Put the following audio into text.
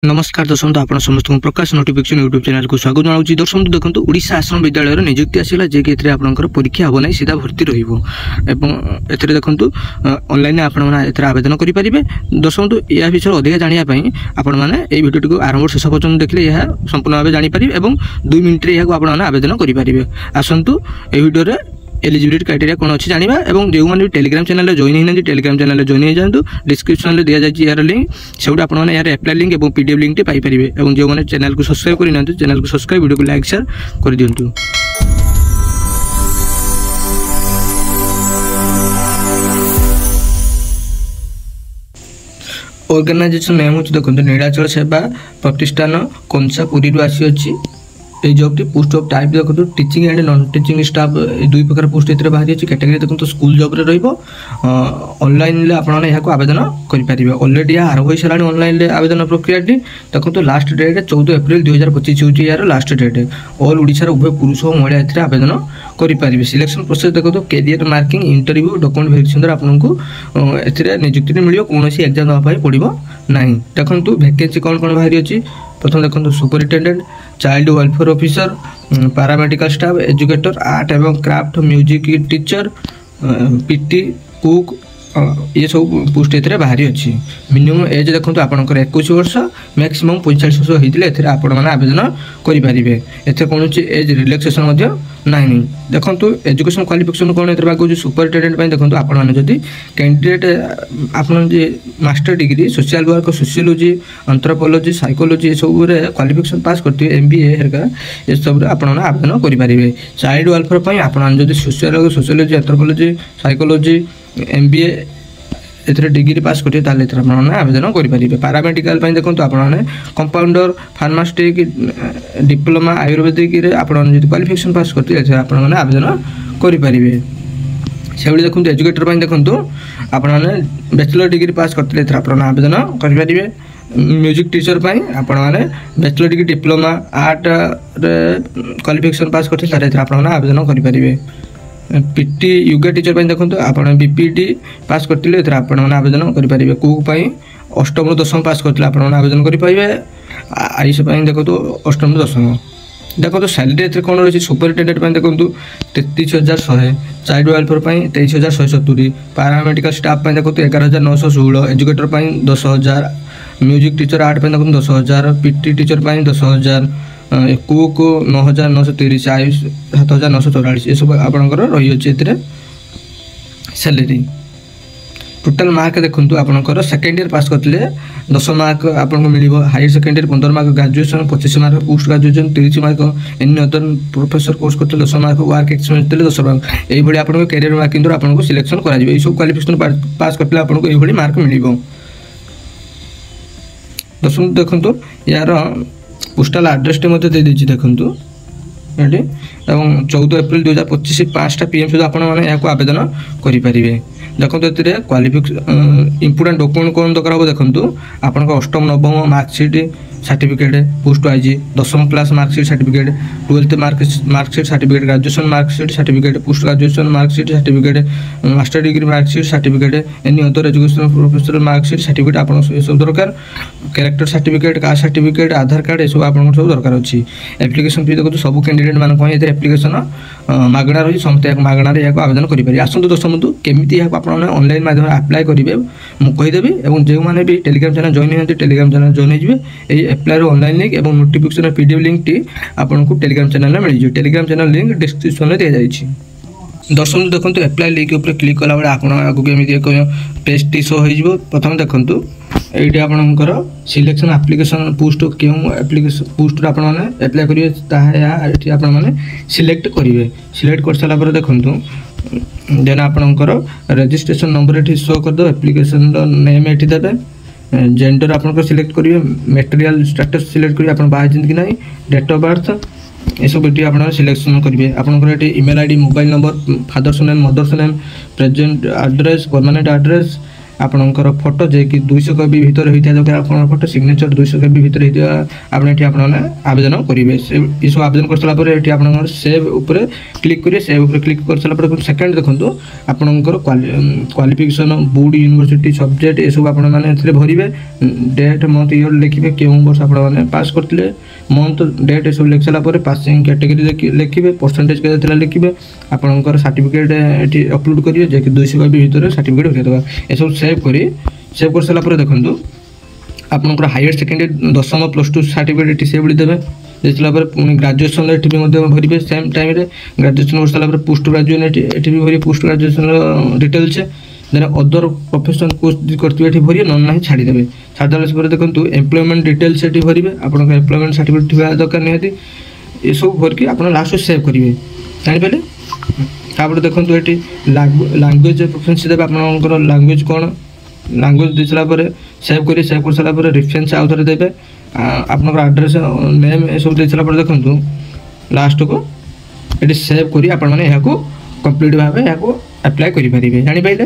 नमस्कार दर्शक आप समस्त प्रकाश नोटिफिकेशन यूट्यूब चैनल को स्वागत जनाऊँ। दर्शक देखो ओडिशा आश्रम विद्यालय नियुक्ति आसला जे कि आपंकर परीक्षा हम ना सीधा भर्ती रही देखो ऑनलाइन आप आवेदन करेंगे। दर्शक या विषय अधिक जानापी आपण मैंने भिडियो को आरंभ शेष पर्यटन देखले यह संपूर्ण भाव जानीपर और 2 मिनट आप आवेदन करेंगे। आसतु ये भिडियो एलिजिबिलिटी क्राइटेरिया कौन अच्छी जाना और जो मैंने टेलीग्राम चैनल जॉइन होना टेलीग्राम चैनल जॉइन हो जातु। डिस्क्रिप्शन में दि जाए यार लिंक से यार एप्लाई लिंक और पीडीएफ लिंक पाइपर और जो मैंने चैनल को सब्सक्राइब करना चैनल को सब्सक्राइब वीडियो को लाइक शेयर कर दिंतु। ऑर्गेनाइजेशन नेम हूँ देखो नीलाचल सेवा प्रतिष्ठान कंसा पुरी आसी अच्छी ये जॉब टी पोस्ट ऑफ टाइप देखो teaching and non teaching staff 2 प्रकार पोस्ट ये बाहरी अच्छी कैटेगरी देखो स्कूल जॉब रे ऑनलाइन आपने यहाँ आवेदन करेंगे। ऑलरेडी आरंभ हो सारा ऑनलाइन आवेदन प्रक्रिया देखो लास्ट डेट 14 एप्रिल 2025 हूँ यार लास्ट डेट। ऑल ओडिशा उभय पुरुष और महिला ए आवेदन करेंगे। सिलेक्शन प्रोसेस देखो career marking interview document verification आपको नियुक्ति मिले कौन एग्जाम देवाई पड़ो ना। देखो वैकेंसी कौन कौन बाहरी अच्छी प्रथम देखो superintendent child welfare officer paramedical staff educator art एवं craft music teacher PT cook ये सब पोस्ट ये बाहरी अच्छी। मिनिमम एज देखो आपंकर 21 वर्ष मैक्सिमम 45 वर्ष होते आपण मैंने आवेदन करेंगे। एथे कौन एज रिलैक्सेशन ना। देखो एजुकेशन क्वालिफिकेशन कौन ये बाग सुपरिटेडेंट देखो आपड़ी कैंडिडेट आप master degree social work sociology anthropology psychology ये सब क्वालिफिकेशन पास करते MBA हेरिका ये सब आवेदन करेंगे। चाइल्ड वेलफेयर आप सोशियोलॉजी एंथ्रोपोलॉजी साइकोलॉजी MBA एथरे डिग्री पास करते आवेदन करेंगे। पैरामेडिकल देखो आपने कंपाउंडर फार्मास्टिक डिप्लोमा आयुर्वेदिक आप क्वालिफिकेशन पास करते आपने आवेदन करेंगे। से देखो एजुकेटर देखो आपने बैचलर डिग्री पास करते आवेदन करेंगे। म्यूजिक टीचर आपने bachelor degree diploma art qualification pass करते आवेदन करेंगे। पीटी योगा टीचर देखो आप BPD पास करते आपने आवेदन करेंगे। कुक अष्टम दशम पास करते आपने आवेदन करेंगे। आईएस देखो तो अष्टम दशम देखो तो सैलरी कौन रही सुपरिटेडेंट देखो 33,100 चाइल्ड वेलफेयर 23,170 पैरामेडिकल स्टाफ देखो 11,916 एजुकेटर 10,000 म्यूजिक टीचर आर्ट देखो 10,000 पीटी टीचर 10,000 कुक 9,930 आयुष 7,944 ये सब आपंकर रही अच्छे सैलरी। टोटाल मार्क देखो आपंकर सेकेंड ईयर पास करते 10 मार्क आपको मिल higher second year 15 mark graduation 25 mark post graduation 30 mark any other professor course करते 10 मार्क वर्क एक्सपीरियंस 10 मार्क ये आपको कैरियर मार्किंग द्वारा आपको सिलेक्शन कर सब क्वालिफिकेशन पास करते आपको ये मार्क मिल। दर्शक देखो यार पोस्टाल आड्रेस दे दीजिए देखो ये 14 एप्रिल 2025 5टा PM सुधा आपको आवेदन करेंगे। देखो ये क्वालिफिकेशन इंपोर्टेंट डॉक्यूमेंट कौन दरकार हम देखो आपको अष्टम नवम marksheet certificate post wise 10th class marksheet certificate 12th marksheet certificate graduation marksheet certificate post graduation marksheet certificate master degree marksheet certificate any other education professional marksheet certificate आपको सब दरकार। कैरेक्टर सर्टिफिकेट कास्ट सर्टिफिकेट आधार card ये सब आपको सब दरकार अच्छी। Application फी देखो सब कैंडिडेट मान एप्लिकेशन मागणा रही समस्त मागणार यहाँ आवेदन करेंगे। आसतु दर्शक बंधु केमी ऑनलाइन माध्यम अप्लाई करेंगे मुझे कहीदेवी और जो मैंने भी टेलीग्राम चैनल जॉइन होती टेलीग्राम चैनल जॉइन हो एप्लाई ऑनलाइन लिंक और नोटिफिकेशन पीडीएफ लिंक टी आपको टेलीग्राम चैनल में मिल टेलीग्राम चैनल लिंक डिस्क्रिप्शन में दि जाए। दर्शक देखो एप्लाई लिंक उपर क्लिक कला बेले आपको एमती एक पेज टी शो हो। प्रथम देखो ये आपंकर सिलेक्शन एप्लिकेशन पोस्ट क्यों एप्लिकेशन पोस्ट आपने एप्लाई करेंगे आपने सिलेक्ट करेंगे। सिलेक्ट कर सारापर देखो देन आपंकर रजिस्ट्रेशन नंबर ये शो करदे एप्लिकेशन नेम ये देते जेंडर आपंकर सिलेक्ट करेंगे। मटेरियल स्टेटस सिलेक्ट करेंगे आप बाहर कि ना डेट ऑफ बर्थ ये सब ये आप सिलेक्शन करेंगे। आपंकर email ID mobile number father's name mother's name present address permanent address ଆପଣଙ୍କର ଫଟୋ ଯେ କି 200 KB ଭିତରେ ହେଇଥିବା ଦରକାର ଆପଣଙ୍କର ଫଟୋ ସିଗ୍ନେଚର 200 KB ଭିତରେ ହେଇଥିବା ଆପଣ ଏଠି ଆପଣମାନେ ଆବେଦନ କରିବେ ଏସବୁ ଆବେଦନ କରିସାରିଲା ପରେ ଏଠି ଆପଣଙ୍କର ସେଭ୍ ଉପରେ କ୍ଲିକ୍ କରିବେ ସେଭ୍ ଉପରେ କ୍ଲିକ୍ କରିସାରିଲା ପରେ ସେକେଣ୍ଡ ଦେଖନ୍ତୁ ଆପଣଙ୍କର କ୍ୱାଲିଫିକେସନ୍ ବୁଡ୍ ୟୁନିଭର୍ସିଟି ସବଜେକ୍ଟ ଏସବୁ ଆପଣମାନେ ଏଥିରେ ଭରିବେ ଡେଟ୍ ମନ୍ଥ ଇୟର ଲେଖିବେ କେଉଁ ବର୍ଷ ଆପଣମାନେ ପାସ୍ କରିଥିଲେ ମନ୍ଥ ଡେଟ୍ ଏସବୁ ଲେଖି ସାରିଲା ପରେ ପାସିଂ କ୍ୟାଟେଗୋରୀ ଲେଖିବେ ପରସେଣ୍ଟେଜ୍ କେତେ ଥିଲା ଲେଖିବେ ଆପଣଙ୍କର ସାର୍ଟିଫିକେଟ୍ ଏଠି ଅପଲୋଡ଼ କରିବେ ଯେ କି 200 KB ଭିତରେ ସାର୍ଟିଫିକେଟ୍ ଉଠାଇଦେବା ଏସବୁ ସେଭ୍ କରିସାରିଲା ପରେ ଦେଖନ୍ତୁ ଆପଣଙ୍କର ହାଇୟର ସେକେଣ୍ଡାରୀ ଦଶମ +2 ସାର୍ଟିଫିକେଟ୍ ଏଠି ସେଭଳି ଦେବେ ଦେଇସାରିଲା ପରେ ପୁଣି ଗ୍ରାଜୁଏସନ୍ ଏଠି ବି ମଧ୍ୟ ଭରିବେ ସେମ୍ ଟାଇମ୍ରେ ଗ୍ରାଜୁଏସନ୍ କରିସାରିଲା ପରେ ପୋଷ୍ଟ ଗ୍ରାଜୁଏସନ୍ ଏଠି ବି ଭରିବେ ପୋଷ୍ଟ ଗ୍ରାଜୁଏସନ୍ର ଡିଟେଲ୍ସ ଦେନ୍ ଅଦର ପ୍ରଫେସନାଲ୍ କୋର୍ସ ଯଦି କରିଥିବେ ଏଠି ଭରିବେ ନହେଲେ ନାହିଁ ଛାଡ଼ିଦେବେ ଛାଡ଼ିଦେଲା ପରେ ଦେଖନ୍ତୁ ଏମ୍ପ୍ଲୟମେଣ୍ଟ ଡିଟେଲ୍ସ ଏଠି ଭରିବେ ଆପଣଙ୍କ ଏମ୍ପ୍ଲୟମେଣ୍ଟ ସାର୍ଟିଫିକେଟ୍ ଥିବା ଦରକାର ନିହାତି ଏସବୁ ଭରିକି ଆପଣ ଲାଷ୍ଟକୁ ସେଭ୍ କରିବେ ଜାଣିପାରିଲେ ତାପରେ ଦେଖନ୍ତୁ ଏଠି ଲାଙ୍ଗୁଏଜ୍ ପ୍ରିଫରେନ୍ସ ଦେବେ ଆପଣଙ୍କର ଲାଙ୍ଗୁଏଜ୍ କ'ଣ ଲାଙ୍ଗୁଏଜ୍ ଦେଇସାରିଲା ପରେ ସେଭ୍ କରିସାରିଲା ପରେ ରେଫରେନ୍ସ ଆଉ ଥରେ ଦେବେ ଆପଣଙ୍କର ଆଡ୍ରେସ୍ ନେମ୍ ଏସବୁ ଦେଇସାରିଲା ପରେ ଦେଖନ୍ତୁ ଲାଷ୍ଟକୁ ଏଠି ସେଭ୍ କରି ଆପଣମାନେ ଏହାକୁ କମ୍ପ୍ଲିଟ୍ ଭାବେ ଏହାକୁ ଆପ୍ଲାଏ କରିପାରିବେ ଜାଣିପାରିଲେ।